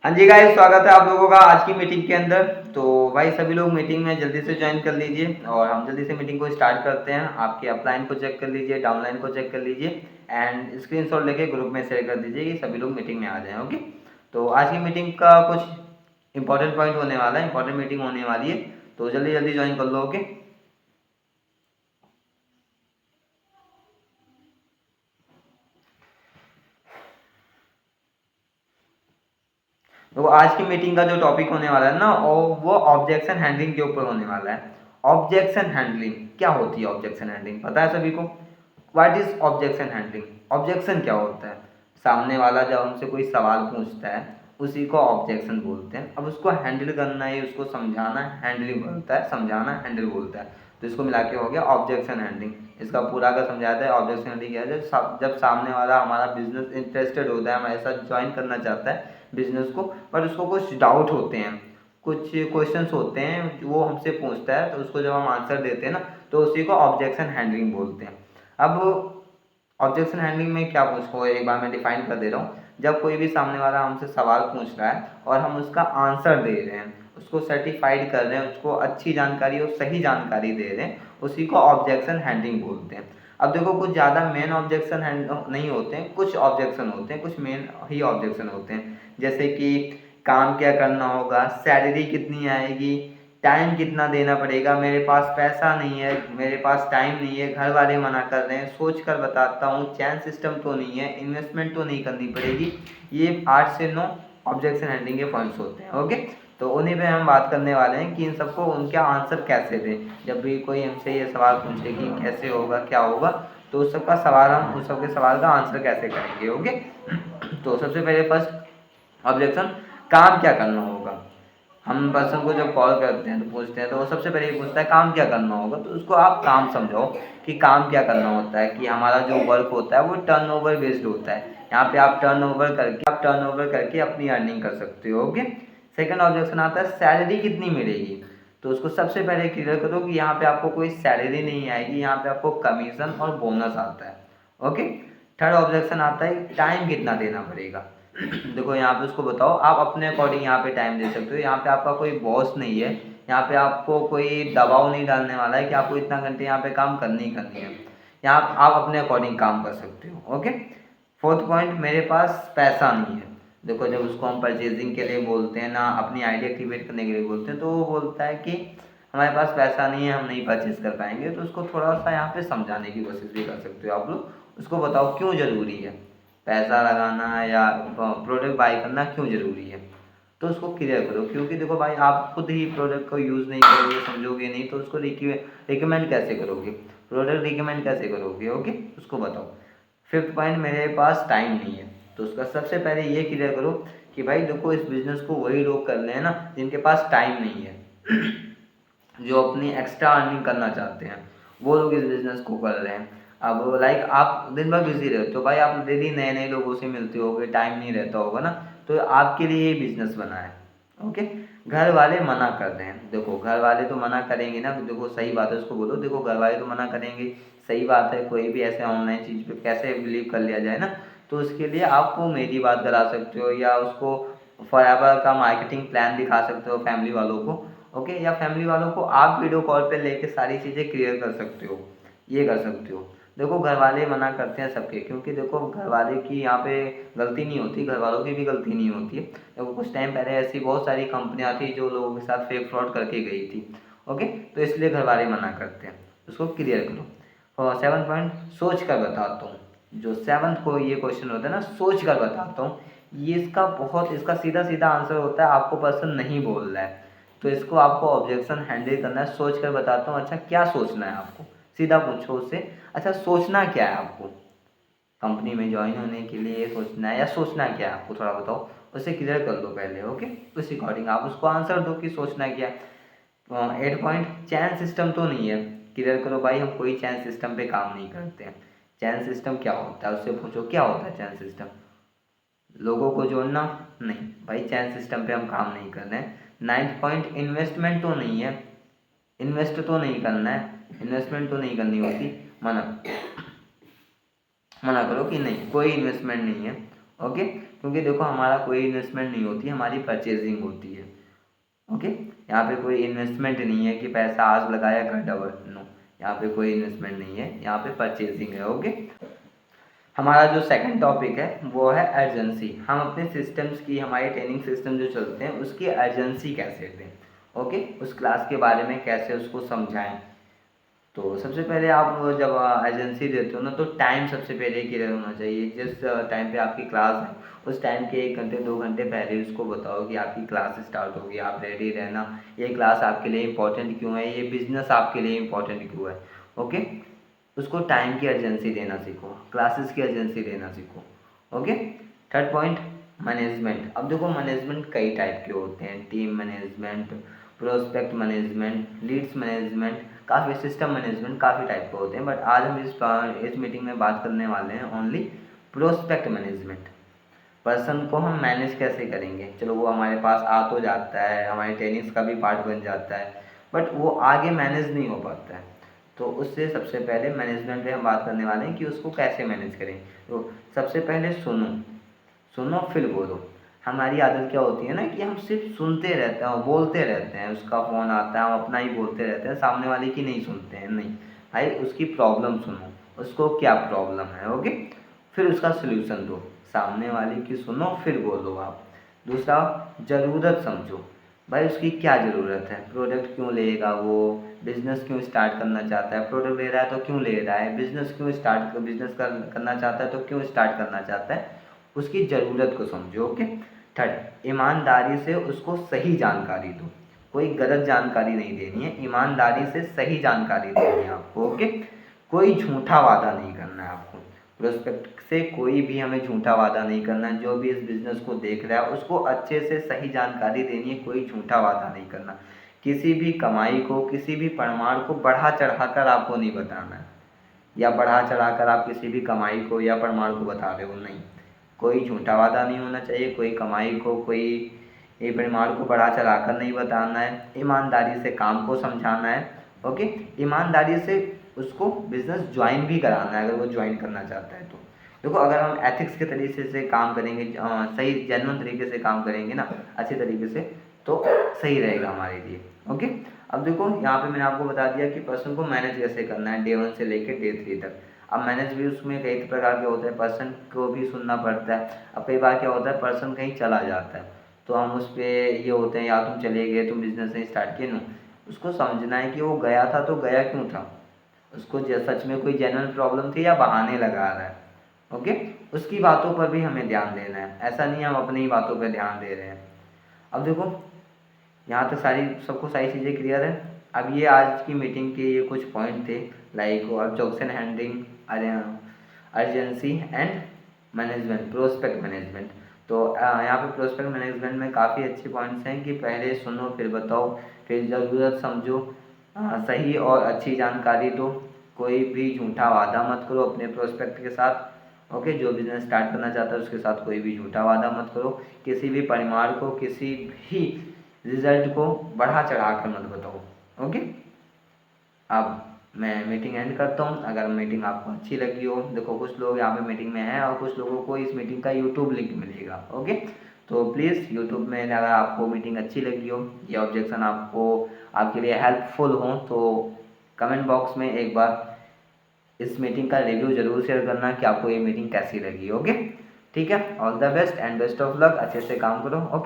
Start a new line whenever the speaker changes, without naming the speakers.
हाँ जी गाइस, स्वागत है आप लोगों का आज की मीटिंग के अंदर। तो भाई सभी लोग मीटिंग में जल्दी से ज्वाइन कर लीजिए और हम जल्दी से मीटिंग को स्टार्ट करते हैं। आपके अपलाइन को चेक कर लीजिए, डाउनलाइन को चेक कर लीजिए एंड स्क्रीनशॉट लेके ग्रुप में शेयर कर दीजिए कि सभी लोग मीटिंग में आ जाएं। ओके, तो आज की मीटिंग का कुछ इंपॉर्टेंट पॉइंट होने वाला है, इंपॉर्टेंट मीटिंग होने वाली है, तो जल्दी जल्दी ज्वाइन कर लो। ओके, तो आज की मीटिंग का जो टॉपिक होने वाला है ना, वो ऑब्जेक्शन हैंडलिंग के ऊपर होने वाला है। ऑब्जेक्शन हैंडलिंग क्या होती है? ऑब्जेक्शन हैंडलिंग पता है सभी को? What is objection handling? Objection क्या होता है? सामने वाला जब हमसे कोई सवाल पूछता है उसी को ऑब्जेक्शन बोलते हैं। अब उसको हैंडल करना है, उसको समझाना हैंडलिंग बोलता है, समझाना हैंडल बोलता है। तो इसको मिला के हो गया ऑब्जेक्शन हैंडलिंग। इसका पूरा का समझाता है ऑब्जेक्शन हैंडलिंग क्या है। जब सामने वाला हमारा बिजनेस इंटरेस्टेड होता है, हमारे साथ ज्वाइन करना चाहता है बिजनेस को, बट उसको कुछ डाउट होते हैं, कुछ क्वेश्चंस होते हैं वो हमसे पूछता है, तो उसको जब हम आंसर देते हैं ना, तो उसी को ऑब्जेक्शन हैंडलिंग बोलते हैं। अब ऑब्जेक्शन हैंडलिंग में क्या पूछो, एक बार मैं डिफाइन कर दे रहा हूँ। जब कोई भी सामने वाला हमसे सवाल पूछ रहा है और हम उसका आंसर दे रहे हैं, उसको सर्टिफाइड कर रहे हैं, उसको अच्छी जानकारी और सही जानकारी दे रहे हैं, उसी को ऑब्जेक्शन हैंडलिंग बोलते हैं। अब देखो, कुछ ज़्यादा मेन ऑब्जेक्शन नहीं होते हैं, कुछ ऑब्जेक्शन होते हैं, कुछ मेन ही ऑब्जेक्शन होते हैं। जैसे कि काम क्या करना होगा, सैलरी कितनी आएगी, टाइम कितना देना पड़ेगा, मेरे पास पैसा नहीं है, मेरे पास टाइम नहीं है, घर वाले मना कर रहे हैं, सोच कर बताता हूँ, चैन सिस्टम तो नहीं है, इन्वेस्टमेंट तो नहीं करनी पड़ेगी। ये 8 से 9 ऑब्जेक्शन हैंडलिंग के पॉइंट्स होते हैं। ओके, तो उन्हीं पे हम बात करने वाले हैं कि इन सबको उनके आंसर कैसे दें। जब भी कोई हमसे ये सवाल पूछे कि कैसे होगा, क्या होगा, तो उस सबका सवाल हम उस सबके सवाल का आंसर कैसे करेंगे। ओके, तो सबसे पहले फर्स्ट ऑब्जेक्शन, काम क्या करना होगा। हम पर्सन को जब कॉल करते हैं तो पूछते हैं, तो वो सबसे पहले ये पूछता है काम क्या करना होगा। तो उसको आप काम समझाओ कि काम क्या करना होता है, कि हमारा जो वर्क होता है वो टर्नओवर बेस्ड होता है। यहाँ पे आप टर्नओवर करके अपनी अर्निंग कर सकते हो। ओके, सेकंड ऑब्जेक्शन आता है सैलरी कितनी मिलेगी। तो उसको सबसे पहले क्लियर करो कि यहाँ पे आपको कोई सैलरी नहीं आएगी, यहाँ पे आपको कमीशन और बोनस आता है। ओके, थर्ड ऑब्जेक्शन आता है टाइम कितना देना पड़ेगा। देखो, यहाँ पे उसको बताओ, आप अपने अकॉर्डिंग यहाँ पे टाइम दे सकते हो। यहाँ पे आपका कोई बॉस नहीं है, यहाँ पे आपको कोई दबाव नहीं डालने वाला है कि आपको इतना घंटे यहाँ पे काम करनी ही करनी है। यहाँ आप अपने अकॉर्डिंग काम कर सकते हो। ओके, फोर्थ पॉइंट, मेरे पास पैसा नहीं है। देखो, जब उसको हम परचेजिंग के लिए बोलते हैं ना, अपनी आईडी एक्टिवेट करने के लिए बोलते हैं, तो वो बोलता है कि हमारे पास पैसा नहीं है, हम नहीं परचेज कर पाएंगे। तो उसको थोड़ा सा यहाँ पे समझाने की कोशिश भी कर सकते हो आप लोग। उसको बताओ क्यों ज़रूरी है पैसा लगाना या प्रोडक्ट बाय करना, क्यों ज़रूरी है। तो उसको क्लियर करो, क्योंकि देखो भाई, आप खुद ही प्रोडक्ट को यूज़ नहीं करोगे, समझोगे नहीं, तो उसको रिकमेंड कैसे करोगे, प्रोडक्ट रिकमेंड कैसे करोगे। ओके, उसको बताओ। फिफ्थ पॉइंट, मेरे पास टाइम नहीं है। तो उसका सबसे पहले ये क्लियर करो कि भाई देखो, इस बिज़नेस को वही लोग कर रहे हैं ना जिनके पास टाइम नहीं है, जो अपनी एक्स्ट्रा अर्निंग करना चाहते हैं, वो लोग इस बिज़नेस को कर रहे हैं। अब लाइक आप दिन भर बिजी रहते हो भाई, आप डेली नए नए लोगों से मिलते होगे, टाइम नहीं रहता होगा ना, तो आपके लिए ये बिज़नेस बना है। ओके, घर वाले मना कर रहे हैं। देखो, घर वाले तो मना करेंगे ना, देखो सही बात है, उसको बोलो देखो घर वाले तो मना करेंगे, सही बात है, कोई भी ऐसे ऑनलाइन चीज़ पे कैसे बिलीव कर लिया जाए ना। तो उसके लिए आप मेरी बात करा सकते हो, या उसको फॉरएवर का मार्केटिंग प्लान दिखा सकते हो फैमिली वालों को। ओके, या फैमिली वालों को आप वीडियो कॉल पे लेके सारी चीज़ें क्लियर कर सकते हो, ये कर सकते हो। देखो, घर वाले मना करते हैं सबके, क्योंकि देखो घर वाले की यहाँ पे गलती नहीं होती, घर वालों की भी गलती नहीं होती है। देखो, कुछ टाइम पहले ऐसी बहुत सारी कंपनियां थी जो लोगों के साथ फेक फ्रॉड करके गई थी। ओके, तो इसलिए घर वाले मना करते हैं, उसको क्लियर करो। और सेवन पॉइंट, सोच कर बताता हूँ। जो सेवन्थ को ये क्वेश्चन होता है ना, सोच कर बताता हूँ, ये इसका सीधा सीधा आंसर होता है, आपको पर्सन नहीं बोल रहा है, तो इसको आपको ऑब्जेक्शन हैंडल करना है। सोच कर बताता हूँ, अच्छा क्या सोचना है आपको, सीधा पूछो उससे, अच्छा सोचना क्या है आपको, कंपनी में ज्वाइन होने के लिए सोचना है या सोचना क्या है आपको, थोड़ा बताओ। उसे क्लियर कर दो पहले। ओके, उस अकॉर्डिंग आप उसको आंसर दो कि सोचना क्या है। 8 पॉइंट, चैन सिस्टम तो नहीं है। क्लियर करो भाई, हम कोई चैन सिस्टम पे काम नहीं करते हैं। चैन सिस्टम क्या होता है, उससे पूछो क्या होता है चैन सिस्टम। लोगों को जोड़ना, नहीं भाई, चैन सिस्टम पे हम काम नहीं कर रहे हैं। 9th पॉइंट, इन्वेस्टमेंट तो नहीं है, इन्वेस्ट तो नहीं करना है, इन्वेस्टमेंट तो नहीं करनी होती, मना मना करो कि नहीं, कोई इन्वेस्टमेंट नहीं है। ओके, क्योंकि देखो हमारा कोई इन्वेस्टमेंट नहीं होती, हमारी परचेजिंग होती है। ओके, यहाँ पे कोई इन्वेस्टमेंट नहीं है कि पैसा आज लगाया कर डबल, नो, यहाँ पे कोई इन्वेस्टमेंट नहीं है, यहाँ पे परचेजिंग है। ओके, हमारा जो सेकंड टॉपिक है वो है अर्जेंसी। हम अपने सिस्टम्स की, हमारे ट्रेनिंग सिस्टम जो चलते हैं उसकी अर्जेंसी कैसे दें। ओके, उस क्लास के बारे में कैसे उसको समझाएं। तो सबसे पहले आप जब एजेंसी देते हो ना, तो टाइम सबसे पहले क्लियर होना चाहिए। जिस टाइम पे आपकी क्लास है उस टाइम के 1 घंटे 2 घंटे पहले उसको बताओ कि आपकी क्लास स्टार्ट होगी, आप रेडी रहना। ये क्लास आपके लिए इंपॉर्टेंट क्यों है, ये बिजनेस आपके लिए इंपॉर्टेंट क्यों है। ओके, उसको टाइम की अर्जेंसी देना सीखो, क्लासेस की अर्जेंसी देना सीखो। Okay, third point, management. अब देखो मैनेजमेंट कई टाइप के होते हैं, team management, prospect management, leads management, काफ़ी सिस्टम मैनेजमेंट, काफ़ी टाइप के होते हैं। बट आज हम इस मीटिंग में बात करने वाले हैं ओनली प्रोस्पेक्ट मैनेजमेंट। पर्सन को हम मैनेज कैसे करेंगे। चलो वो हमारे पास आ तो जाता है, हमारे ट्रेनिंग्स का भी पार्ट बन जाता है, बट वो आगे मैनेज नहीं हो पाता है। तो उससे सबसे पहले मैनेजमेंट पे हम बात करने वाले हैं कि उसको कैसे मैनेज करें। तो सबसे पहले सुनो, सुनो फिर बोलो। हमारी आदत क्या होती है ना कि हम सिर्फ सुनते रहते हैं, बोलते रहते हैं, उसका फ़ोन आता है हम अपना ही बोलते रहते हैं, सामने वाले की नहीं सुनते हैं। नहीं भाई, उसकी प्रॉब्लम सुनो, उसको क्या प्रॉब्लम है। ओके, फिर उसका सोल्यूशन दो। सामने वाले की सुनो फिर बोलो आप। दूसरा, ज़रूरत समझो। भाई उसकी क्या ज़रूरत है, प्रोडक्ट क्यों लेगा वो, बिजनेस क्यों स्टार्ट करना चाहता है, प्रोडक्ट ले रहा है तो क्यों ले रहा है, बिजनेस करना चाहता है तो क्यों स्टार्ट करना चाहता है, उसकी ज़रूरत को समझो। ओके, थर्ड, ईमानदारी से उसको सही जानकारी दो। कोई गलत जानकारी नहीं देनी है, ईमानदारी से सही जानकारी देनी है आपको। ओके, कोई झूठा वादा नहीं करना है आपको। प्रोस्पेक्ट से कोई भी हमें झूठा वादा नहीं करना है। जो भी इस बिज़नेस को देख रहा है उसको अच्छे से सही जानकारी देनी है, कोई झूठा वादा नहीं करना। किसी भी कमाई को, किसी भी परमार को बढ़ा चढ़ाकर आपको नहीं बताना है, या बढ़ा चढ़ाकर आप किसी भी कमाई को या परमार को बता रहे हो, नहीं। कोई झूठा वादा नहीं होना चाहिए, कोई कमाई को, कोई ये परिमाण को बढ़ा चढ़ाकर नहीं बताना है, ईमानदारी से काम को समझाना है। ओके, ईमानदारी से उसको बिजनेस ज्वाइन भी कराना है अगर वो ज्वाइन करना चाहता है तो। देखो अगर हम एथिक्स के तरीके से काम करेंगे, सही जेन्युइन तरीके से काम करेंगे ना, अच्छे तरीके से, तो सही रहेगा हमारे लिए। ओके, अब देखो यहाँ पे मैंने आपको बता दिया कि पर्सन को मैनेज कैसे करना है डे 1 से लेकर डे 3 तक। अब मैनेज भी उसमें कई प्रकार के होते हैं, पर्सन को भी सुनना पड़ता है। अब कई बार क्या होता है, पर्सन कहीं चला जाता है तो हम उस पर ये होते हैं, या तुम चले गए, तुम बिजनेस नहीं स्टार्ट किए, नो। उसको समझना है कि वो गया था तो गया क्यों था, उसको सच में कोई जेन्युइन प्रॉब्लम थी या बहाने लगा रहा है। ओके, उसकी बातों पर भी हमें ध्यान देना है, ऐसा नहीं हम अपनी ही बातों पर ध्यान दे रहे हैं। अब देखो यहाँ तक सबको सारी चीज़ें क्लियर है। अब ये आज की मीटिंग के ये कुछ पॉइंट थे, like objection handling, urgency and management, prospect management. तो यहाँ पे प्रोस्पेक्ट मैनेजमेंट में काफ़ी अच्छे पॉइंट्स हैं कि पहले सुनो फिर बताओ, फिर ज़रूरत समझो, सही और अच्छी जानकारी दो, कोई भी झूठा वादा मत करो अपने प्रोस्पेक्ट के साथ। ओके, जो बिजनेस स्टार्ट करना चाहता है उसके साथ कोई भी झूठा वादा मत करो, किसी भी परिवार को, किसी भी रिजल्ट को बढ़ा चढ़ा कर मत बताओ। ओके, अब मैं मीटिंग एंड करता हूँ। अगर मीटिंग आपको अच्छी लगी हो, देखो कुछ लोग यहाँ पे मीटिंग में हैं और कुछ लोगों को इस मीटिंग का यूट्यूब लिंक मिलेगा। ओके, तो प्लीज़ यूट्यूब में अगर आपको मीटिंग अच्छी लगी हो, ये ऑब्जेक्शन आपको आपके लिए हेल्पफुल हो, तो कमेंट बॉक्स में एक बार इस मीटिंग का रिव्यू ज़रूर शेयर करना कि आपको ये मीटिंग कैसी लगी। ओके, ठीक है, all the best and best of luck, अच्छे से काम करो। ओके।